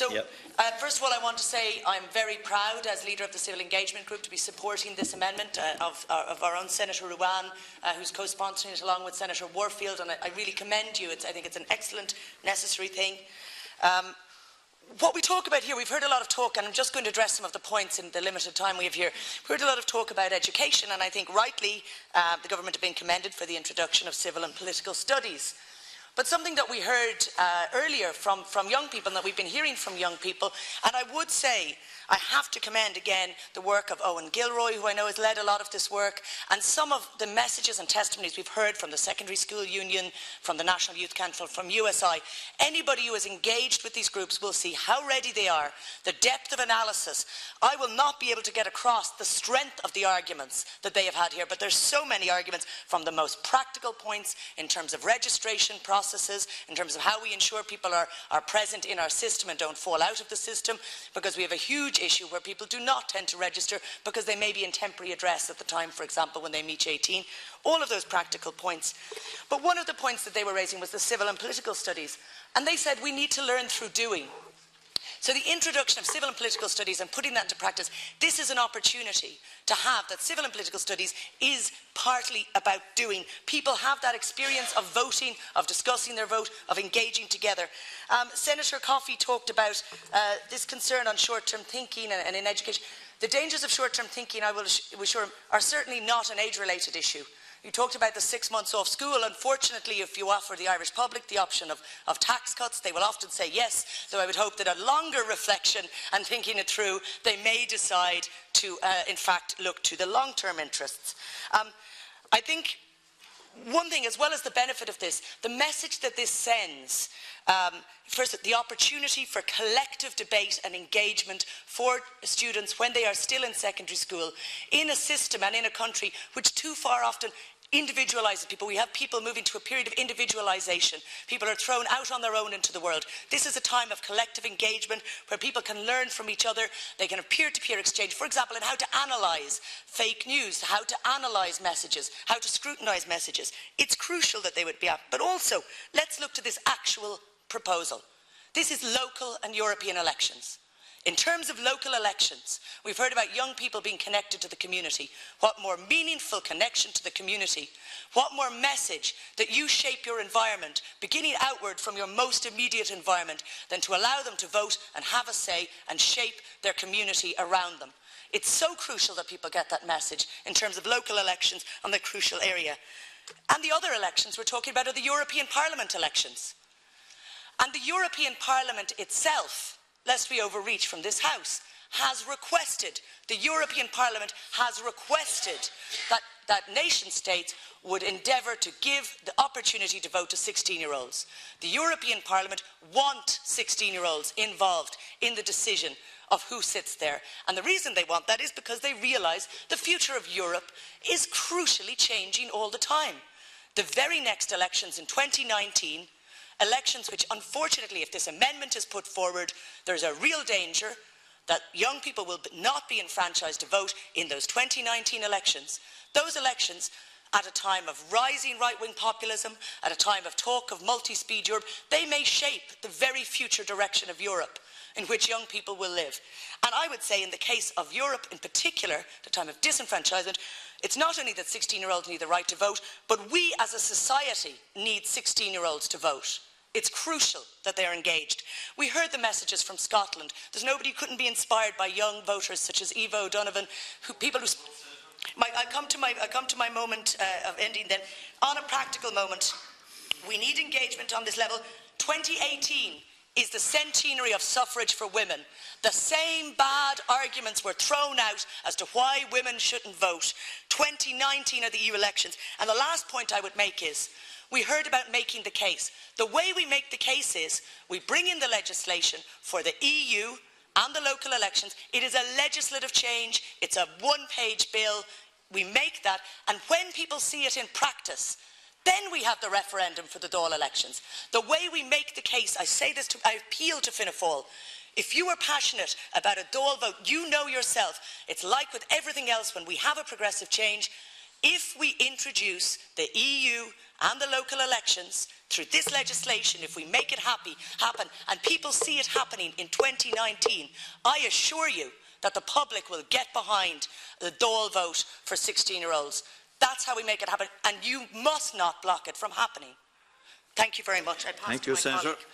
So, first of all, I want to say I'm very proud, as leader of the Civil Engagement Group, to be supporting this amendment of our own Senator Ruan, who's co-sponsoring it along with Senator Warfield, and I really commend you. I think it's an excellent, necessary thing. What we talk about here, we've heard a lot of talk, and I'm just going to address some of the points in the limited time we have here. We've heard a lot of talk about education, and I think rightly the government have been commended for the introduction of civil and political studies. But something that we heard earlier from young people, and that we've been hearing from young people, and I would say, I have to commend again the work of Owen Gilroy, who I know has led a lot of this work, and some of the messages and testimonies we've heard from the Secondary School Union, from the National Youth Council, from USI. Anybody who is engaged with these groups will see how ready they are, the depth of analysis. I will not be able to get across the strength of the arguments that they have had here, but there's so many arguments, from the most practical points in terms of registration processes, in terms of how we ensure people are present in our system and don't fall out of the system, because we have a huge issue where people do not tend to register because they may be in temporary address at the time, for example, when they reach 18. All of those practical points. But one of the points that they were raising was the civil and political studies. And they said we need to learn through doing. So the introduction of civil and political studies and putting that into practice, this is an opportunity to have that. Civil and political studies is partly about doing. People have that experience of voting, of discussing their vote, of engaging together. Senator Coffey talked about this concern on short-term thinking and in education. The dangers of short-term thinking, I will assure him, are certainly not an age-related issue. You talked about the 6 months off school. Unfortunately, if you offer the Irish public the option of tax cuts, they will often say yes, though I would hope that a longer reflection and thinking it through, they may decide to, in fact, look to the long-term interests. I think one thing, as well as the benefit of this, the message that this sends, first, the opportunity for collective debate and engagement for students when they are still in secondary school, in a system and in a country which too far often individualises people. We have people moving to a period of individualisation. People are thrown out on their own into the world. This is a time of collective engagement where people can learn from each other. They can have peer-to-peer exchange, for example, in how to analyse fake news, how to analyse messages, how to scrutinise messages. It's crucial that they would be up. But also, let's look to this actual proposal. This is local and European elections. In terms of local elections, we've heard about young people being connected to the community. What more meaningful connection to the community? What more message that you shape your environment, beginning outward from your most immediate environment, than to allow them to vote and have a say and shape their community around them? It's so crucial that people get that message in terms of local elections on the crucial area. And the other elections we're talking about are the European Parliament elections. And the European Parliament itself, lest we overreach from this House, has requested, the European Parliament has requested that nation states would endeavour to give the opportunity to vote to 16-year-olds. The European Parliament want 16-year-olds involved in the decision of who sits there. And the reason they want that is because they realise the future of Europe is crucially changing all the time. The very next elections in 2019, elections which, unfortunately, if this amendment is put forward, there's a real danger that young people will not be enfranchised to vote in those 2019 elections. Those elections, at a time of rising right-wing populism, at a time of talk of multi-speed Europe, they may shape the very future direction of Europe in which young people will live. And I would say in the case of Europe in particular, the time of disenfranchisement, it's not only that 16-year-olds need the right to vote, but we as a society need 16-year-olds to vote. It's crucial that they are engaged. We heard the messages from Scotland. There's nobody who couldn't be inspired by young voters such as Eva O'Donovan, I come to my moment of ending then. On a practical moment, we need engagement on this level. 2018 is the centenary of suffrage for women. The same bad arguments were thrown out as to why women shouldn't vote. 2019 are the EU elections. And the last point I would make is, we heard about making the case. The way we make the case is we bring in the legislation for the EU and the local elections. It is a legislative change. It's a one-page bill. We make that, and when people see it in practice, then we have the referendum for the Dáil elections. The way we make the case, I appeal to Fianna Fáil. If you are passionate about a Dáil vote, you know yourself, it's like with everything else when we have a progressive change. If we introduce the EU and the local elections, through this legislation, if we make it happen, and people see it happening in 2019, I assure you that the public will get behind the Dáil vote for 16-year-olds. That's how we make it happen, and you must not block it from happening. Thank you very much. I pass Thank to you, my Senator. colleague.